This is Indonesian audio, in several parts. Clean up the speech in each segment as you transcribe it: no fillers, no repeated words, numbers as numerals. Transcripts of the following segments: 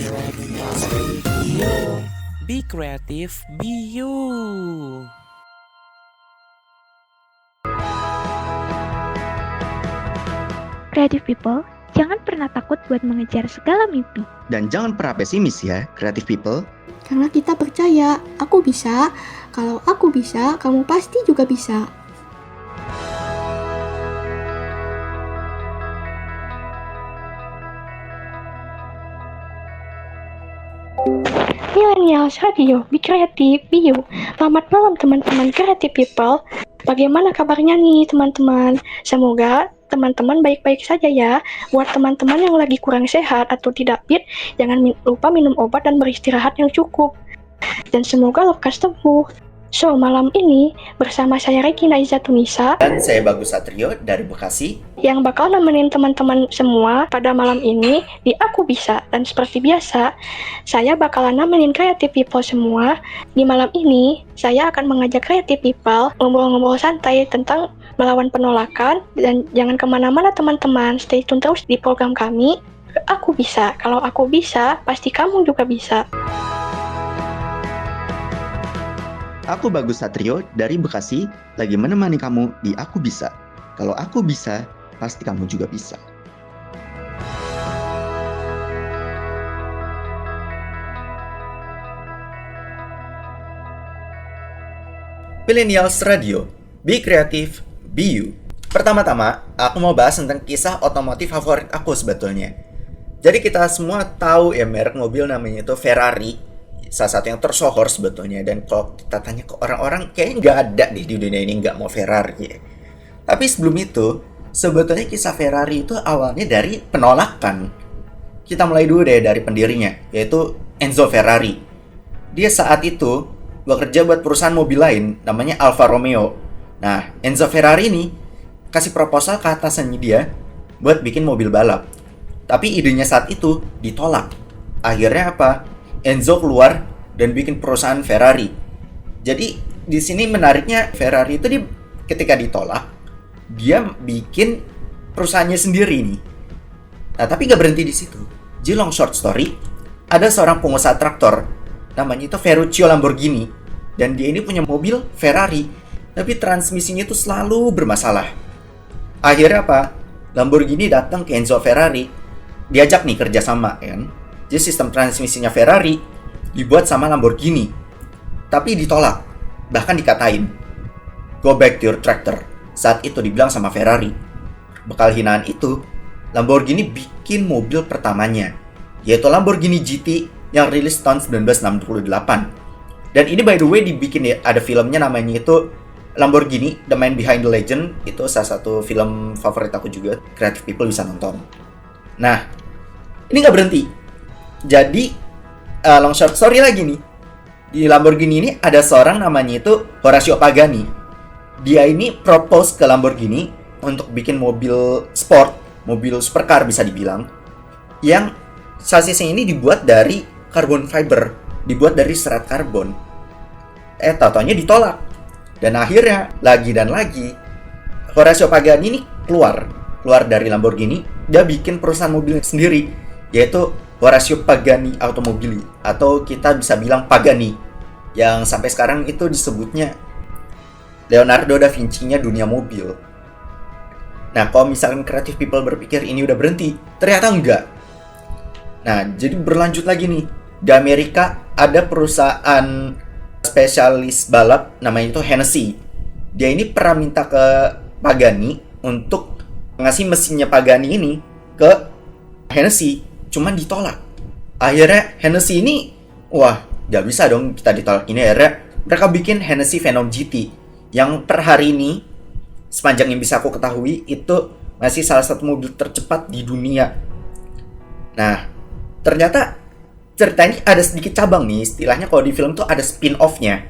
Be creative, be you. Creative people, jangan pernah takut buat mengejar segala mimpi. Dan jangan pernah pesimis ya, creative people. Karena kita percaya, aku bisa. Kalau aku bisa, kamu pasti juga bisa. Millennials Radio, be creative, be you. Selamat malam teman-teman creative people. Bagaimana kabarnya nih teman-teman? Semoga teman-teman baik-baik saja ya. Buat teman-teman yang lagi kurang sehat atau tidak fit, jangan lupa minum obat dan beristirahat yang cukup. Dan semoga lekas sembuh. So, malam ini bersama saya Regina Izatunisa Dan saya Bagus Satrio dari Bekasi yang bakal nemenin teman-teman semua pada malam ini di Aku Bisa. Dan seperti biasa, saya bakalan nemenin creative people semua. Di malam ini, saya akan mengajak creative people ngobrol-ngobrol santai tentang melawan penolakan. Dan jangan kemana-mana teman-teman, stay tune terus di program kami, Aku Bisa. Kalau aku bisa, pasti kamu juga bisa. Aku Bagus Satrio dari Bekasi, lagi menemani kamu di Aku Bisa. Kalau aku bisa, pasti kamu juga bisa. Millennials Radio, be creative, be you. Pertama-tama, aku mau bahas tentang kisah otomotif favorit aku sebetulnya. Jadi kita semua tahu ya merek mobil namanya itu Ferrari, salah satu yang tersohor sebetulnya. Dan kalau kita tanya ke orang-orang, kayaknya nggak ada deh di dunia ini nggak mau Ferrari ya. Tapi sebelum itu, sebetulnya kisah Ferrari itu awalnya dari penolakan. Kita mulai dulu deh dari pendirinya, yaitu Enzo Ferrari. Dia saat itu bekerja buat perusahaan mobil lain, namanya Alfa Romeo. Nah, Enzo Ferrari ini kasih proposal ke atasannya dia buat bikin mobil balap. Tapi idenya saat itu ditolak. Akhirnya apa? Enzo keluar dan bikin perusahaan Ferrari. Jadi di sini menariknya Ferrari itu ketika ditolak, dia bikin perusahaannya sendiri nih. Nah tapi nggak berhenti di situ. Jadi long short story, ada seorang pengusaha traktor namanya itu Ferruccio Lamborghini, dan dia ini punya mobil Ferrari, tapi transmisinya itu selalu bermasalah. Akhirnya apa? Lamborghini datang ke Enzo Ferrari, diajak nih kerjasama kan. Jadi sistem transmisinya Ferrari dibuat sama Lamborghini, tapi ditolak, bahkan dikatain go back to your tractor. Saat itu dibilang sama Ferrari. Bekal hinaan itu, Lamborghini bikin mobil pertamanya, yaitu Lamborghini GT yang rilis tahun 1968. Dan ini by the way dibikin ya, ada filmnya namanya itu Lamborghini The Man Behind the Legend. Itu salah satu film favorit aku juga, creative people bisa nonton. Nah, ini nggak berhenti. Jadi long short story lagi nih, di Lamborghini ini ada seorang namanya itu Horacio Pagani. Dia ini propose ke Lamborghini untuk bikin mobil sport, mobil supercar bisa dibilang, yang sasisnya ini dibuat dari carbon fiber, dibuat dari serat karbon. Taunya ditolak. Dan akhirnya lagi dan lagi Horacio Pagani ini keluar dari Lamborghini. Dia bikin perusahaan mobil sendiri, yaitu Horacio Pagani Automobili, atau kita bisa bilang Pagani, yang sampai sekarang itu disebutnya Leonardo da Vinci-nya dunia mobil. Nah, kalau misalkan creative people berpikir ini udah berhenti, ternyata enggak. Nah, jadi berlanjut lagi nih. Di Amerika ada perusahaan spesialis balap namanya itu Hennessy. Dia ini pernah minta ke Pagani untuk ngasih mesinnya Pagani ini ke Hennessy, cuman ditolak. Akhirnya Hennessy ini, wah gak bisa dong kita ditolak ini. Akhirnya mereka bikin Hennessy Phenom GT, yang per hari ini sepanjang yang bisa aku ketahui itu masih salah satu mobil tercepat di dunia. Nah, ternyata ceritanya ada sedikit cabang nih, istilahnya kalau di film tuh ada spin-off-nya.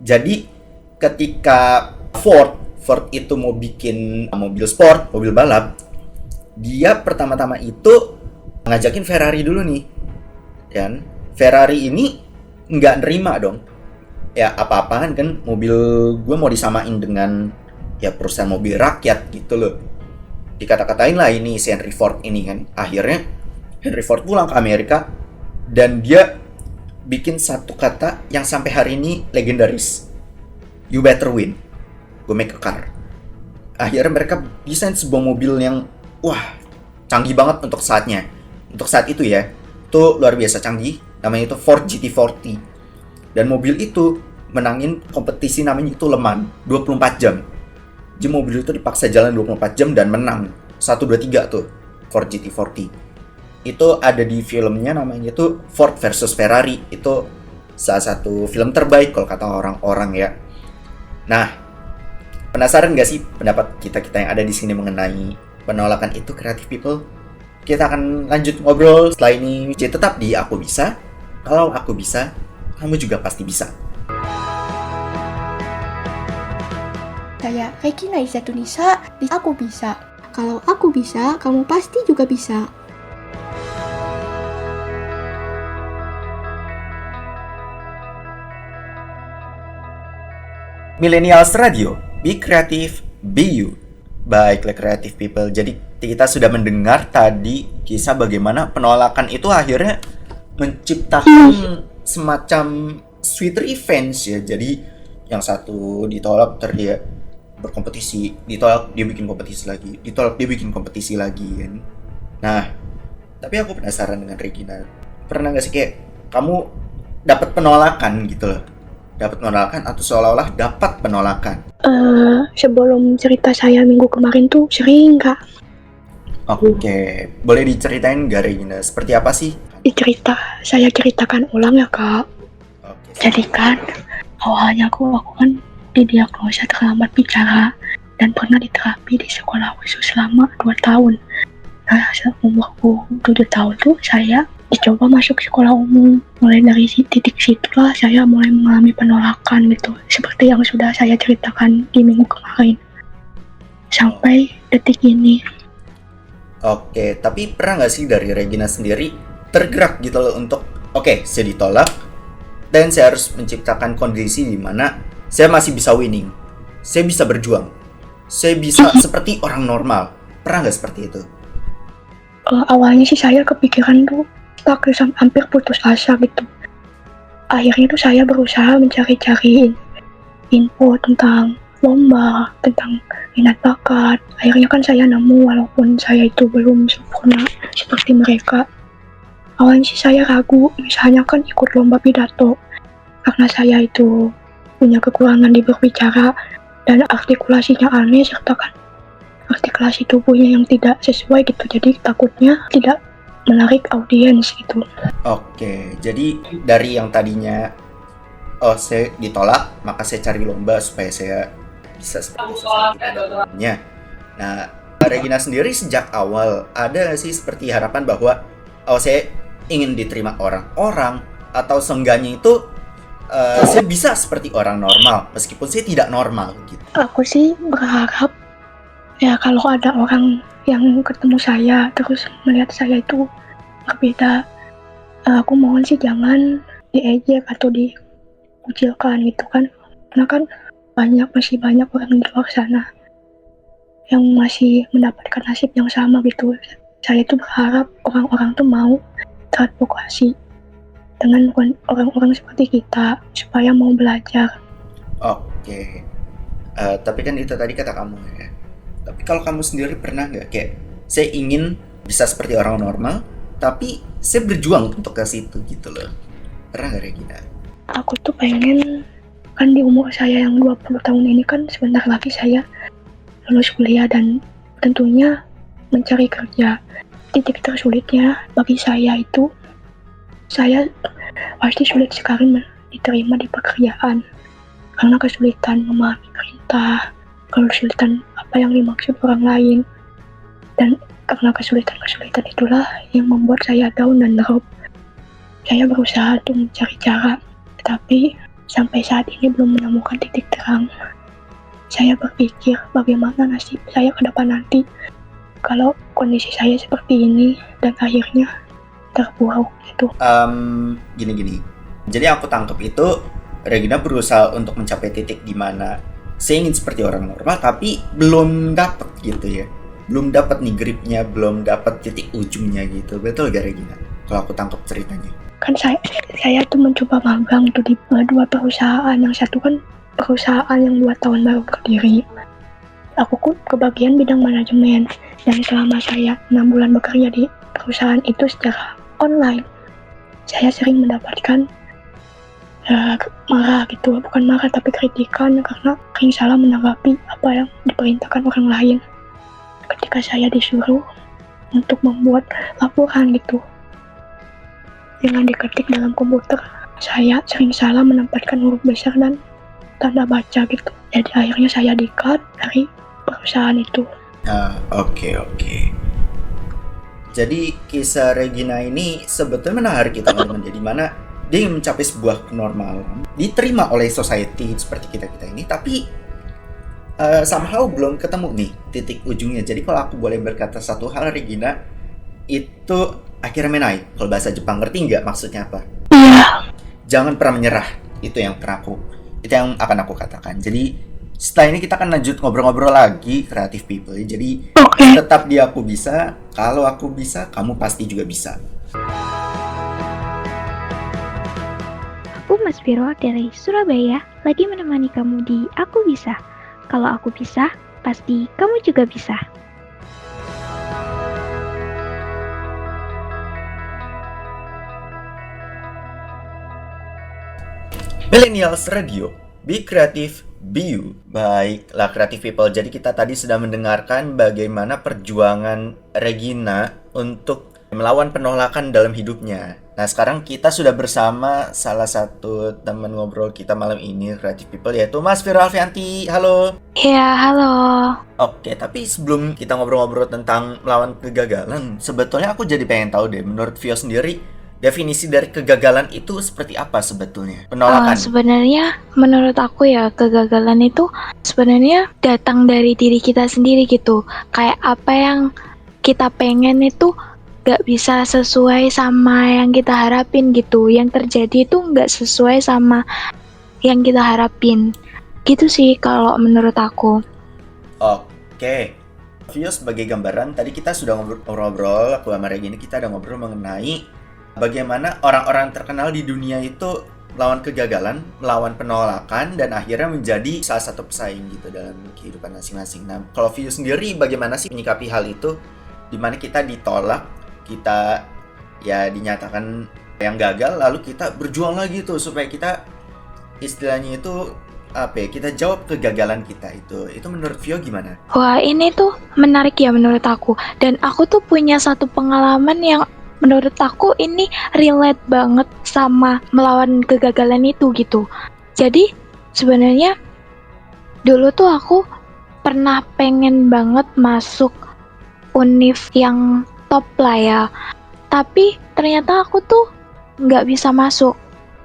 Jadi ketika Ford itu mau bikin mobil sport, mobil balap, dia pertama-tama itu ngajakin Ferrari dulu nih. Dan Ferrari ini nggak nerima dong. Ya apa-apaan kan mobil gue mau disamain dengan ya perusahaan mobil rakyat gitu loh. Dikata-katain lah ini si Henry Ford ini kan. Akhirnya Henry Ford pulang ke Amerika, Dan dia bikin satu kata yang sampai hari ini legendaris. You better win. Go make a car. Akhirnya mereka desain sebuah mobil yang canggih banget untuk saatnya. Untuk saat itu ya. Itu luar biasa canggih. Namanya itu Ford GT40. Dan mobil itu menangin kompetisi namanya itu Le Mans 24 jam. Jadi mobil itu dipaksa jalan 24 jam dan menang 1, 2, 3 tuh Ford GT40. Itu ada di filmnya namanya itu Ford versus Ferrari. Itu salah satu film terbaik kalau kata orang-orang ya. Nah, penasaran gak sih pendapat kita yang ada di sini mengenai penolakan itu, creative people? Kita akan lanjut ngobrol setelah ini. Jadi tetap di Aku Bisa. Kalau aku bisa, kamu juga pasti bisa. Saya Regina Izatunisa, di Aku Bisa. Kalau aku bisa, kamu pasti juga bisa. Millennials Radio, be creative, be you. Baiklah creative people, jadi kita sudah mendengar tadi kisah bagaimana penolakan itu akhirnya menciptakan semacam sweet revenge ya. Jadi yang satu ditolak terus dia berkompetisi, ditolak dia bikin kompetisi lagi, ditolak dia bikin kompetisi lagi kan. Nah, tapi aku penasaran dengan Regina. Pernah gak sih kayak kamu dapat penolakan gitu loh? Dapat penolakan atau seolah-olah dapat penolakan? Sebelum cerita saya minggu kemarin tuh sering, Kak. Oke, boleh diceritain gak Regina? Seperti apa sih? Saya ceritakan ulang ya, Kak. Oke. Jadi kan, awalnya aku kan didiagnosa terlambat bicara dan pernah diterapi di sekolah khusus selama 2 tahun. Nah, umurku 7 tahun tuh saya dicoba masuk sekolah umum. Mulai dari titik situlah saya mulai mengalami penolakan gitu, seperti yang sudah saya ceritakan di minggu kemarin. Sampai detik ini. Oke, tapi pernah gak sih dari Regina sendiri tergerak gitu loh untuk saya ditolak dan saya harus menciptakan kondisi di mana saya masih bisa winning, saya bisa berjuang, saya bisa seperti orang normal. Pernah gak seperti itu? Awalnya sih saya kepikiran tuh hampir putus asa gitu. Akhirnya tuh saya berusaha mencari-cari info tentang lomba, tentang minat bakat. Akhirnya kan saya nemu walaupun saya itu belum sempurna seperti mereka. Awalnya sih saya ragu, misalnya kan ikut lomba pidato, karena saya itu punya kekurangan di berbicara dan artikulasinya aneh, serta kan artikulasi tubuhnya yang tidak sesuai gitu. Jadi takutnya tidak menarik audiens gitu. Oke, jadi dari yang tadinya saya ditolak, maka saya cari lomba supaya saya bisa seperti sesuatu pada umumnya. Nah, Regina sendiri sejak awal ada nggak sih seperti harapan bahwa saya ingin diterima orang-orang, atau seenggaknya itu saya bisa seperti orang normal meskipun saya tidak normal gitu? Aku sih berharap ya kalau ada orang yang ketemu saya terus melihat saya itu berbeda, aku mohon sih jangan diejek atau dikucilkan gitu kan, karena kan masih banyak orang di luar sana yang masih mendapatkan nasib yang sama gitu. Saya tuh berharap orang-orang tuh mau teradvokasi dengan orang-orang seperti kita supaya mau belajar. Oke. Tapi kan itu tadi kata kamu ya. Tapi kalau kamu sendiri pernah nggak kayak saya ingin bisa seperti orang normal, tapi saya berjuang untuk ke situ gitu loh? Pernah nggak Regina? Aku tuh pengen, kan di umur saya yang 20 tahun ini kan sebentar lagi saya lulus kuliah dan tentunya mencari kerja. Titik tersulitnya bagi saya itu, saya pasti sulit sekali diterima di pekerjaan karena kesulitan memahami perintah, kesulitan apa yang dimaksud orang lain, dan karena kesulitan itulah yang membuat saya down dan drop. Saya berusaha untuk mencari cara, tetapi sampai saat ini belum menemukan titik terang. Saya berpikir bagaimana nasib saya ke depan nanti kalau kondisi saya seperti ini dan akhirnya terpuruk gitu. Gini. Jadi aku tangkap itu Regina berusaha untuk mencapai titik di mana saya ingin seperti orang normal tapi belum dapat gitu ya. Belum dapat nih gripnya, belum dapat titik ujungnya gitu. Betul gak Regina? Kalau aku tangkap ceritanya. kan saya tuh mencoba magang tuh di dua perusahaan. Yang satu kan perusahaan yang 2 tahun baru berdiri. Aku kebagian bidang manajemen, dan selama saya 6 bulan bekerja di perusahaan itu secara online, saya sering mendapatkan marah gitu, bukan marah tapi kritikan karena sering salah menanggapi apa yang diperintahkan orang lain. Ketika saya disuruh untuk membuat laporan gitu, dengan diketik dalam komputer, saya sering salah menempatkan huruf besar dan tanda baca gitu. Jadi akhirnya saya di-cut dari perusahaan itu. Oke. Jadi kisah Regina ini sebetulnya menarik kita teman-teman. Jadi mana dia ingin mencapai sebuah kenormalan, diterima oleh society seperti kita ini, tapi somehow belum ketemu nih titik ujungnya. Jadi kalau aku boleh berkata satu hal, Regina itu akhirnya menai. Kalau bahasa Jepang, ngerti nggak maksudnya apa? Iya. Jangan pernah menyerah. Itu yang akan aku katakan. Jadi setelah ini kita akan lanjut ngobrol-ngobrol lagi creative people. Jadi tetap di Aku Bisa. Kalau aku bisa, kamu pasti juga bisa. Aku Mas Viro dari Surabaya, lagi menemani kamu di Aku Bisa. Kalau aku bisa, pasti kamu juga bisa. Millennials Radio, Be Creative, Be You. Baiklah Creative People, jadi kita tadi sudah mendengarkan bagaimana perjuangan Regina untuk melawan penolakan dalam hidupnya. Nah sekarang kita sudah bersama salah satu teman ngobrol kita malam ini, Creative People, yaitu Mas Viro Alfianti. Halo. Ya, halo. Oke, tapi sebelum kita ngobrol-ngobrol tentang melawan kegagalan, sebetulnya aku jadi pengen tahu deh, menurut Vio sendiri, definisi dari kegagalan itu seperti apa sebetulnya? Penolakan. Sebenarnya menurut aku ya, kegagalan itu sebenarnya datang dari diri kita sendiri gitu. Kayak apa yang kita pengen itu gak bisa sesuai sama yang kita harapin gitu. Yang terjadi itu gak sesuai sama yang kita harapin. Gitu sih kalau menurut aku. Oke. Vio sebagai gambaran, tadi kita sudah ngobrol-ngobrol, aku sama Regina kita ada ngobrol mengenai bagaimana orang-orang terkenal di dunia itu melawan kegagalan, melawan penolakan, dan akhirnya menjadi salah satu pesaing gitu dalam kehidupan masing-masing. Nah, kalau Vio sendiri bagaimana sih menyikapi hal itu? Dimana kita ditolak, kita ya dinyatakan yang gagal, lalu kita berjuang lagi tuh supaya kita istilahnya itu kita jawab kegagalan kita itu. Itu menurut Vio gimana? Wah, ini tuh menarik ya menurut aku. Dan aku tuh punya satu pengalaman yang menurut aku ini relate banget sama melawan kegagalan itu gitu. Jadi sebenarnya dulu tuh aku pernah pengen banget masuk univ yang top lah ya. Tapi ternyata aku tuh nggak bisa masuk,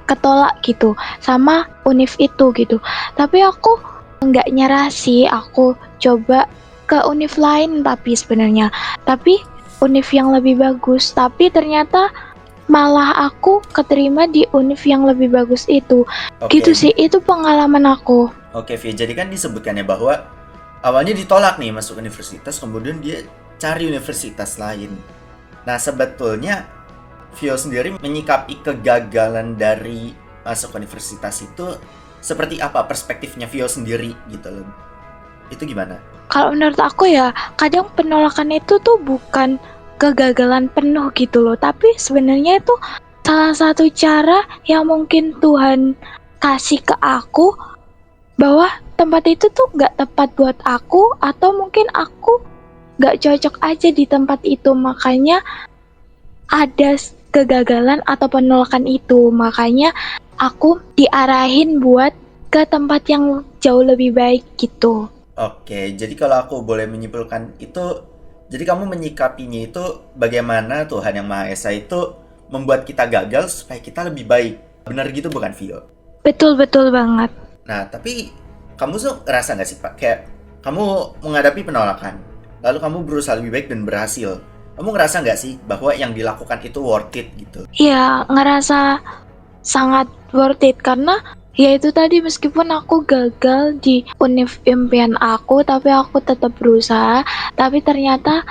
ketolak gitu sama univ itu gitu. Tapi aku nggak nyerah sih, aku coba ke univ lain tapi univ yang lebih bagus, tapi ternyata malah aku keterima di univ yang lebih bagus itu. Gitu sih, itu pengalaman aku. Oke, Vi, jadi kan disebutkannya bahwa awalnya ditolak nih masuk universitas, kemudian dia cari universitas lain. Nah, sebetulnya Vio sendiri menyikapi kegagalan dari masuk universitas itu seperti apa perspektifnya Vio sendiri gitu loh. Itu gimana? Kalau menurut aku ya, kadang penolakan itu tuh bukan kegagalan penuh gitu loh, tapi sebenarnya itu salah satu cara yang mungkin Tuhan kasih ke aku bahwa tempat itu tuh gak tepat buat aku, atau mungkin aku gak cocok aja di tempat itu, makanya ada kegagalan atau penolakan itu, makanya aku diarahin buat ke tempat yang jauh lebih baik gitu. Oke, jadi kalau aku boleh menyimpulkan itu, jadi kamu menyikapinya itu bagaimana Tuhan Yang Maha Esa itu membuat kita gagal supaya kita lebih baik. Benar gitu bukan, Vio? Betul banget. Nah, tapi kamu tuh ngerasa gak sih, Pak? Kayak kamu menghadapi penolakan, lalu kamu berusaha lebih baik dan berhasil. Kamu ngerasa gak sih bahwa yang dilakukan itu worth it gitu? Iya, ngerasa sangat worth it karena ya itu tadi, meskipun aku gagal di univ impian aku, tapi aku tetap berusaha. Tapi ternyata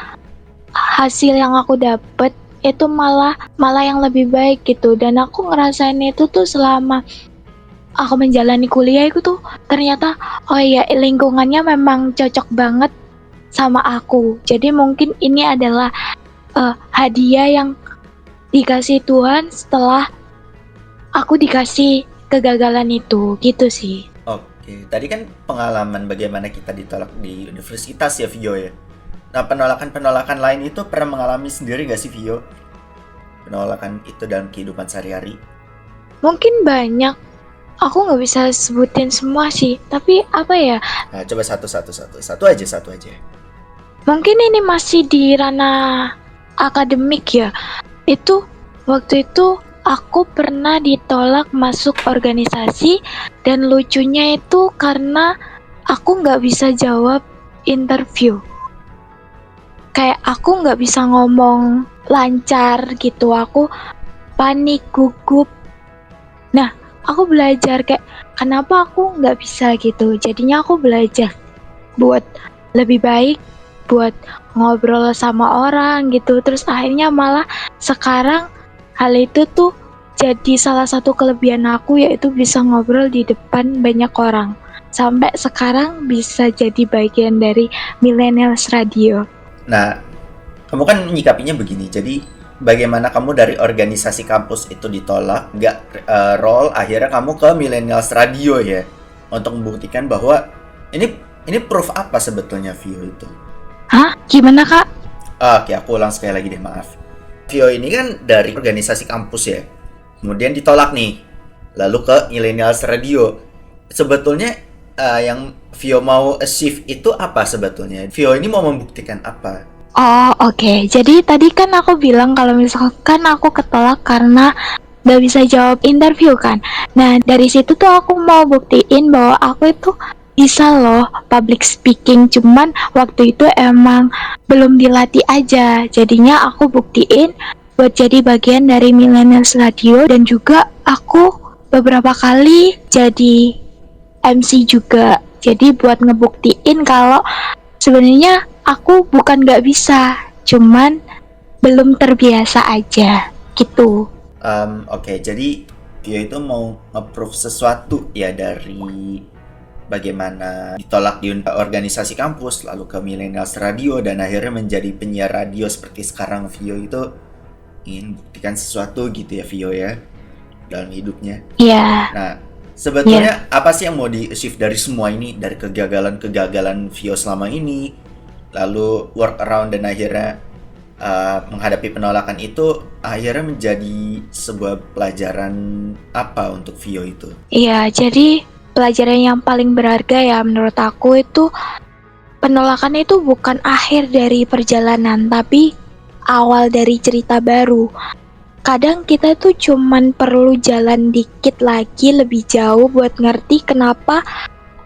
hasil yang aku dapet itu malah yang lebih baik gitu. Dan aku ngerasain itu tuh selama aku menjalani kuliah itu tuh ternyata oh iya lingkungannya memang cocok banget sama aku. Jadi mungkin ini adalah hadiah yang dikasih Tuhan setelah aku dikasih kegagalan itu gitu sih. Oke, tadi kan pengalaman bagaimana kita ditolak di universitas ya Vio ya. Nah, penolakan lain itu pernah mengalami sendiri gak sih Vio? Penolakan itu dalam kehidupan sehari-hari? Mungkin banyak, aku nggak bisa sebutin semua sih, tapi apa ya, Nah, coba satu aja. mungkin ini masih di ranah akademik ya. Itu waktu itu aku pernah ditolak masuk organisasi, dan lucunya itu karena aku nggak bisa jawab interview. Kayak aku nggak bisa ngomong lancar gitu, aku panik, gugup. Nah, aku belajar kayak kenapa aku nggak bisa gitu. Jadinya aku belajar buat lebih baik, buat ngobrol sama orang gitu. Terus akhirnya malah sekarang hal itu tuh jadi salah satu kelebihan aku, yaitu bisa ngobrol di depan banyak orang. Sampai sekarang bisa jadi bagian dari Millennials Radio. Nah, kamu kan menyikapinya begini. Jadi, bagaimana kamu dari organisasi kampus itu ditolak, roll, akhirnya kamu ke Millennials Radio ya, untuk membuktikan bahwa ini proof apa sebetulnya Vio itu? Hah? Gimana kak? Oke, aku ulang sekali lagi deh, maaf. Vio ini kan dari organisasi kampus ya, kemudian ditolak nih, lalu ke Millennials Radio. Sebetulnya yang Vio mau achieve itu apa sebetulnya? Vio ini mau membuktikan apa? Oh oke. Jadi tadi kan aku bilang kalau misalkan aku ketolak karena gak bisa jawab interview kan. Nah dari situ tuh aku mau buktiin bahwa aku itu bisa loh public speaking. Cuman waktu itu emang belum dilatih aja. Jadinya aku buktiin buat jadi bagian dari Millennials Radio. Dan juga aku beberapa kali jadi MC juga. Jadi buat ngebuktiin kalau sebenarnya aku bukan gak bisa, cuman belum terbiasa aja gitu. Oke, jadi Vio itu mau nge-proof sesuatu ya dari bagaimana ditolak di organisasi kampus, lalu ke Millennials Radio, dan akhirnya menjadi penyiar radio seperti sekarang. Vio itu ingin buktikan sesuatu gitu ya Vio ya, dalam hidupnya. Iya. Nah, sebetulnya apa sih yang mau di-achieve dari semua ini? Dari kegagalan Vio selama ini, lalu work around, dan akhirnya menghadapi penolakan itu akhirnya menjadi sebuah pelajaran apa untuk Vio itu? Iya, jadi pelajaran yang paling berharga ya menurut aku itu, penolakan itu bukan akhir dari perjalanan, tapi awal dari cerita baru. Kadang kita tuh cuman perlu jalan dikit lagi lebih jauh buat ngerti kenapa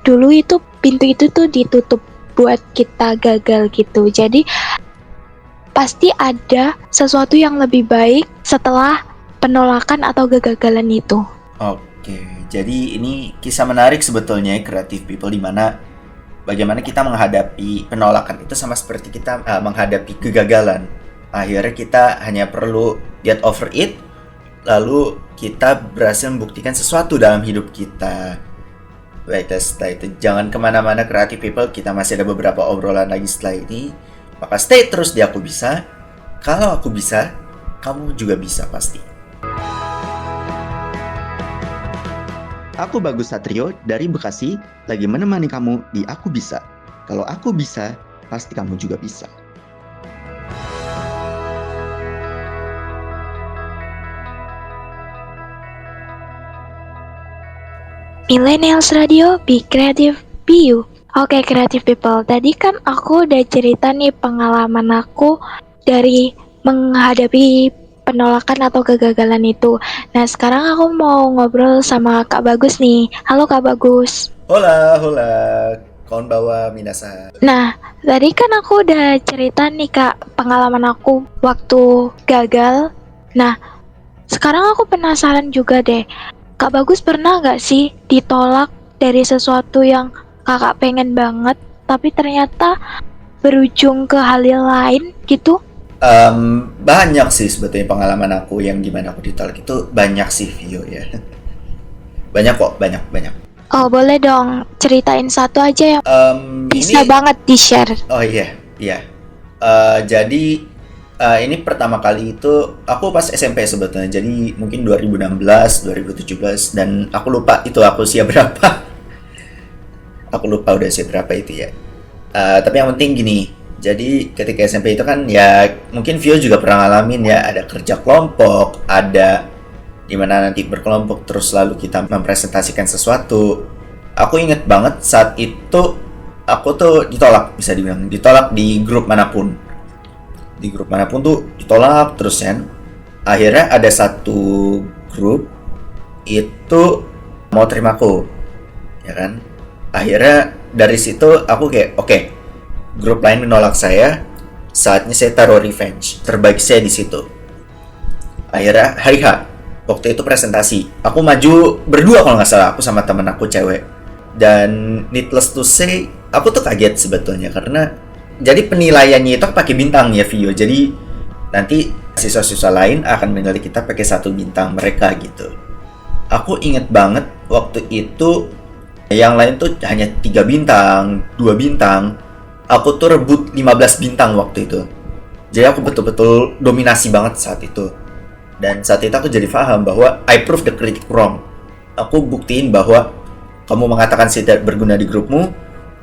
dulu itu pintu itu tuh ditutup buat kita gagal gitu. Jadi pasti ada sesuatu yang lebih baik setelah penolakan atau kegagalan itu. Oke, jadi ini kisah menarik sebetulnya Creative People, di mana bagaimana kita menghadapi penolakan itu sama seperti kita menghadapi kegagalan. Akhirnya kita hanya perlu get over it, lalu kita berhasil membuktikan sesuatu dalam hidup kita. Baiklah, setelah itu jangan kemana-mana Creative People, kita masih ada beberapa obrolan lagi setelah ini. Maka stay terus di Aku Bisa. Kalau aku bisa, kamu juga bisa pasti. Aku Bagus Satrio dari Bekasi, lagi menemani kamu di Aku Bisa. Kalau aku bisa, pasti kamu juga bisa. Millennials Radio, be creative, be you. Oke, Creative People, tadi kan aku udah cerita nih pengalaman aku dari menghadapi penolakan atau kegagalan itu. Nah, sekarang aku mau ngobrol sama Kak Bagus nih. Halo Kak Bagus. Hola, konbanwa minasan. Nah, tadi kan aku udah cerita nih Kak pengalaman aku waktu gagal. Nah, sekarang aku penasaran juga deh. Kak Bagus pernah gak sih ditolak dari sesuatu yang kakak pengen banget, tapi ternyata berujung ke hal yang lain gitu? Banyak sih sebetulnya pengalaman aku yang gimana aku ditolak itu banyak sih Vio ya. Banyak kok, banyak. Oh, boleh dong ceritain satu aja yang bisa Ini banget di-share. oh iya. Jadi ini pertama kali itu aku pas SMP sebetulnya. Jadi mungkin 2016, 2017 dan aku lupa itu aku usia berapa. Aku lupa udah usia berapa itu ya. Tapi yang penting gini. Jadi ketika SMP itu kan ya mungkin Vio juga pernah ngalamin ya, ada kerja kelompok, ada dimana nanti berkelompok terus lalu kita mempresentasikan sesuatu. Aku inget banget saat itu aku tuh ditolak, bisa dibilang ditolak di grup manapun. Di grup manapun tuh ditolak terus kan. Akhirnya ada satu grup itu mau terima aku, ya kan. Akhirnya dari situ aku kayak oke, grup lain menolak saya, saatnya saya taruh revenge terbaik saya di situ. Akhirnya hari H, waktu itu presentasi, aku maju berdua kalau nggak salah, aku sama temen aku cewek. Dan needless to say, aku tuh kaget sebetulnya karena jadi penilaiannya itu pakai bintang ya Vio. Jadi nanti siswa-siswa lain akan menilai kita pakai 1 bintang mereka gitu. Aku inget banget waktu itu yang lain tuh hanya 3 bintang, 2 bintang. Aku tuh rebut 15 bintang waktu itu. Jadi aku betul-betul dominasi banget saat itu. Dan saat itu aku jadi paham bahwa I prove the critic wrong. Aku buktiin bahwa kamu mengatakan saya tidak berguna di grupmu.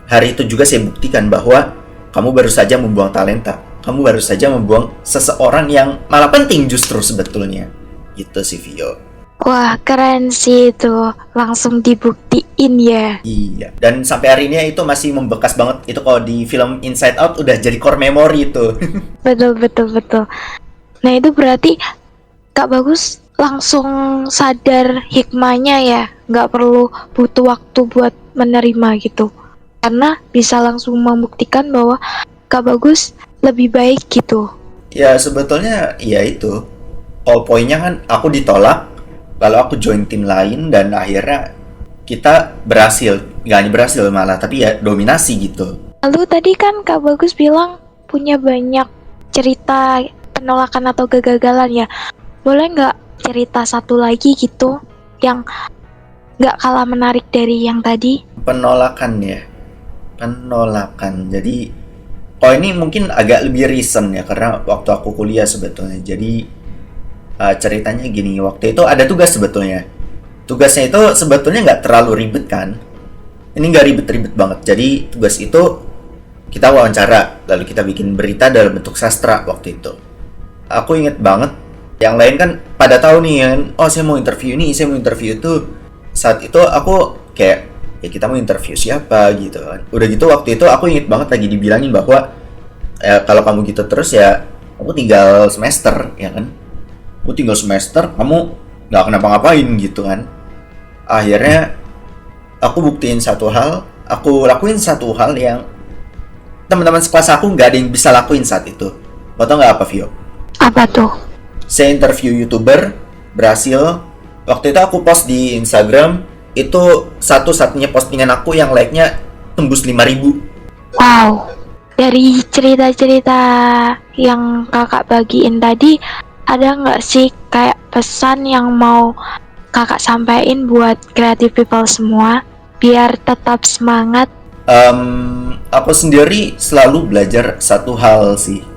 Hari itu juga saya buktikan bahwa kamu baru saja membuang talenta. Kamu baru saja membuang seseorang yang malah penting justru sebetulnya. Gitu sih Vio. Wah, keren sih itu. Langsung dibuktiin ya. Iya. Dan sampai hari ini itu masih membekas banget. Itu kalau di film Inside Out udah jadi core memory itu. Betul. Nah, itu berarti Kak Bagus langsung sadar hikmahnya ya. Nggak perlu butuh waktu buat menerima gitu. Karena bisa langsung membuktikan bahwa Kak Bagus lebih baik gitu. Ya sebetulnya ya itu. All point-nya kan aku ditolak. Lalu aku join tim lain dan akhirnya kita berhasil. Nggak hanya berhasil malah, tapi ya dominasi gitu. Lalu tadi kan Kak Bagus bilang punya banyak cerita penolakan atau kegagalan ya. Boleh nggak cerita satu lagi gitu yang nggak kalah menarik dari yang tadi? Penolakan ya. Penolakan. Jadi, ini mungkin agak lebih recent ya, karena waktu aku kuliah sebetulnya. Jadi, ceritanya gini, waktu itu ada tugas sebetulnya. Tugasnya itu sebetulnya nggak terlalu ribet kan. Ini nggak ribet-ribet banget. Jadi tugas itu kita wawancara, lalu kita bikin berita dalam bentuk sastra waktu itu. Aku inget banget, yang lain kan pada tahu nih kan, oh saya mau interview ini, saya mau interview itu. Saat itu aku kayak, ya kita mau interview siapa gitu kan. Udah gitu waktu itu aku inget banget lagi dibilangin bahwa kalau kamu gitu terus ya, aku tinggal semester ya kan. Aku tinggal semester, kamu nggak kenapa-ngapain gitu kan. Akhirnya aku buktiin satu hal, aku lakuin satu hal yang teman-teman sekelas aku nggak ada yang bisa lakuin saat itu. Mau tau nggak apa Vio? Apa tuh? Saya interview YouTuber, berhasil. Waktu itu aku post di Instagram, itu satu-satunya postingan aku yang like-nya tembus 5.000. Wow, dari cerita-cerita yang kakak bagiin tadi, ada nggak sih kayak pesan yang mau kakak sampaikan buat creative people semua biar tetap semangat? Aku sendiri selalu belajar satu hal sih.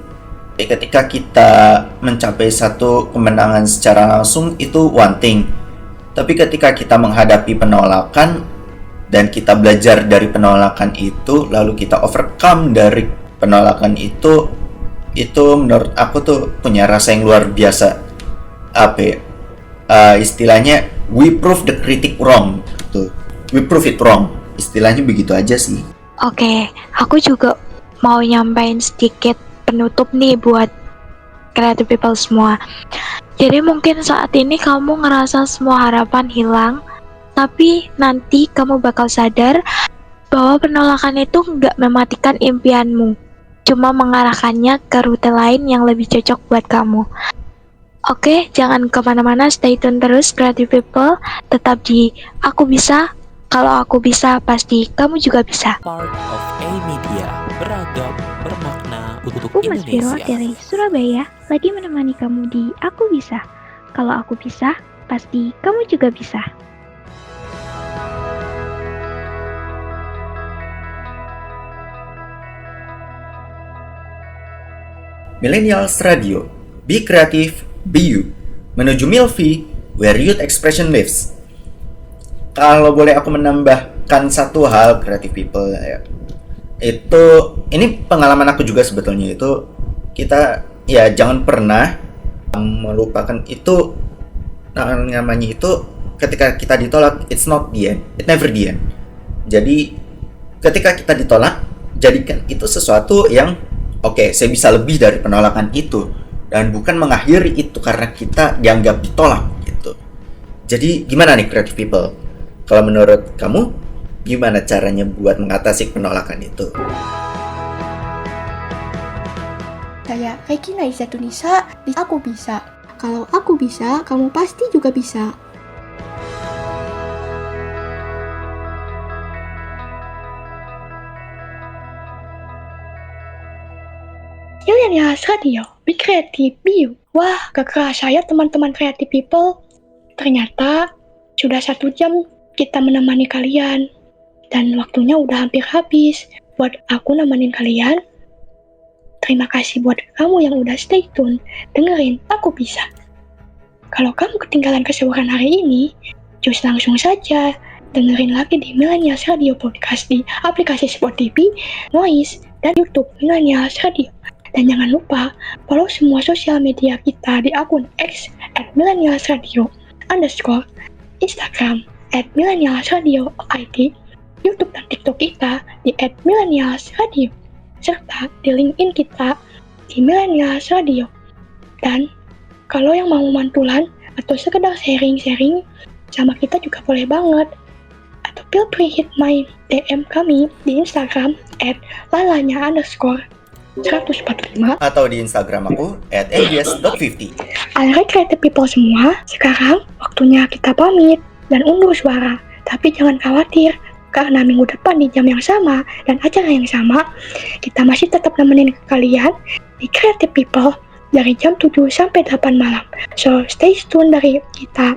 Ketika kita mencapai satu kemenangan secara langsung itu one thing. Tapi ketika kita menghadapi penolakan dan kita belajar dari penolakan itu, lalu kita overcome dari penolakan itu menurut aku tuh punya rasa yang luar biasa. Apa ya? Istilahnya we prove the critic wrong tuh. We prove it wrong. Istilahnya begitu aja sih. Oke, aku juga mau nyampain sedikit penutup nih buat creative people semua. Jadi mungkin saat ini kamu ngerasa semua harapan hilang, tapi nanti kamu bakal sadar bahwa penolakan itu nggak mematikan impianmu, cuma mengarahkannya ke rute lain yang lebih cocok buat kamu. Oke, jangan kemana-mana, stay tune terus creative people, tetap di Aku Bisa. Kalau aku bisa, pasti kamu juga bisa. Part of A Media, beragam, bermakna untuk Aku Mas Viro dari Surabaya, lagi menemani kamu di Aku Bisa. Kalau aku bisa, pasti kamu juga bisa. Millennials Radio, be creative, be you. Menuju Milvi, where youth expression lives. Kalau boleh aku menambahkan satu hal, creative people ya. Ini pengalaman aku juga sebetulnya itu, kita ya jangan pernah melupakan itu, namanya itu ketika kita ditolak, it's not the end, it never the end. Jadi ketika kita ditolak, jadikan itu sesuatu yang oke, saya bisa lebih dari penolakan itu, dan bukan mengakhiri itu karena kita dianggap ditolak gitu. Jadi gimana nih creative people? Kalau menurut kamu, gimana caranya buat mengatasi penolakan itu? Saya Regina Izatunisa, di Aku Bisa. Kalau aku bisa, kamu pasti juga bisa. Millennials Radio, be creative, be you. Wah, gak kerasa ya teman-teman creative people. Ternyata sudah 1 jam kita menemani kalian. Dan waktunya udah hampir habis buat aku nemenin kalian. Terima kasih buat kamu yang udah stay tune, dengerin Aku Bisa. Kalau kamu ketinggalan keseruan hari ini, just langsung saja dengerin lagi di Millennials Radio Podcast di aplikasi Spotify, Noise, dan YouTube Millennials Radio. Dan jangan lupa follow semua sosial media kita di akun X @millennialsradio_, Instagram @millennialsradio_id, YouTube dan TikTok kita di @millennialsradio, serta di LinkedIn kita di Millennials Radio. Dan kalau yang mau mantulan atau sekedar sharing-sharing sama kita juga boleh banget. Atau feel free hit my DM kami di Instagram @lalanya_145. Atau di Instagram aku @nds.50. Alright creative people semua, sekarang waktunya kita pamit dan undur suara. Tapi jangan khawatir, karena minggu depan di jam yang sama dan acara yang sama, kita masih tetap nemenin kalian di Creative People dari jam 7 sampai 8 malam. So stay tune dari kita.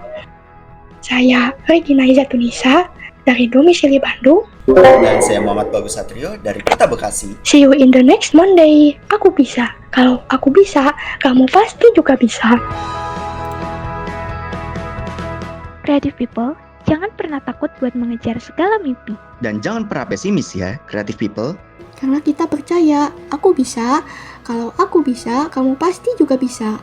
Saya Regina Izatunisa dari domisili Bandung. Dan saya Muhammad Bagus Satrio dari Kota Bekasi. See you in the next Monday. Aku bisa. Kalau aku bisa, kamu pasti juga bisa. Creative people, jangan pernah takut buat mengejar segala mimpi. Dan jangan pernah pesimis ya, creative people. Karena kita percaya, aku bisa. Kalau aku bisa, kamu pasti juga bisa.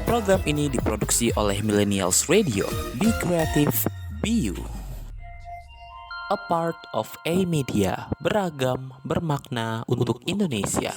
Program ini diproduksi oleh Millennials Radio. Be creative, be you. A part of A Media, beragam, bermakna untuk Indonesia.